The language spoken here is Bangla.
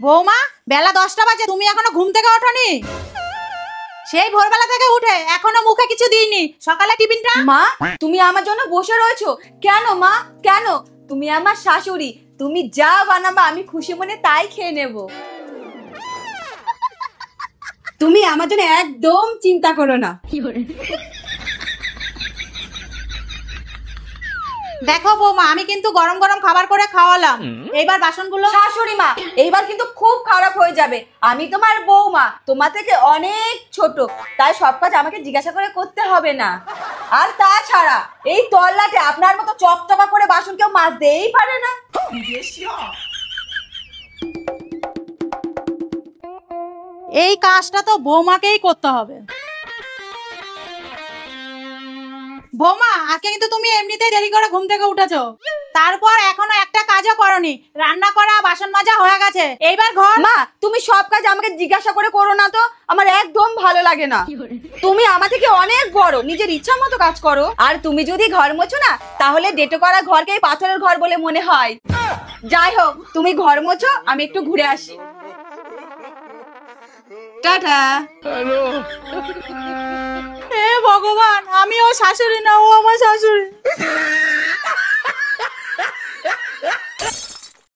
বৌমা, বেলা 10টা বাজে, তুমি এখনো ঘুম থেকে ওঠোনি? সেই ভোরবেলা থেকে উঠে এখনো মুখে কিছু দিইনি। সকালে টিফিনটা? মা, তুমি আমার জন্য বসে রয়েছো কেন? মা, কেন? তুমি আমার শাশুড়ি, তুমি যা বানাবা আমি খুশি মনে তাই খেয়ে নেব। তুমি আমার জন্য একদম চিন্তা করো না। দেখো বৌমা, আমি কিন্তু গরম গরম খাবার করে খাওয়ালাম। এইবার বাসনগুলো। শাশুড়ি মা, এইবার কিন্তু খুব খারাপ হয়ে যাবে। আমি তোমার বৌমা, তোমার থেকে অনেক ছোট, তাই সব কাজ আমাকে জিজ্ঞাসা করে করতে হবে না। আর তাছাড়া এই তল্লাটে আপনার মতো চকচকা করে বাসন কেউ মাজতেই পারে না। এই কাজটা তো বৌমাকেই করতে হবে। বৌমা, আজকে কিন্তু তুমি এমনিতেই দেরি করে ঘুম থেকে উঠেছো, তারপর এখনো একটা কাজও করনি। রান্না করা, বাসন মাজা হয়ে গেছে, এইবার ঘর। মা, তুমি সব কাজ আমাকে জিজ্ঞাসা করে করো না তো, আমার একদম ভালো লাগে না। তুমি আমার থেকে অনেক বড়, নিজের ইচ্ছা মতো কাজ করো। আর তুমি যদি ঘর মোছো না, তাহলে ডেটো করা ঘরকেই পাথরের ঘর বলে মনে হয়। যাই হোক, তুমি ঘর মোছো, আমি একটু ঘুরে আসি। টাটা। হে ভগবান, আমি ও শাশুড়ি না, ও আমার শাশুড়ি।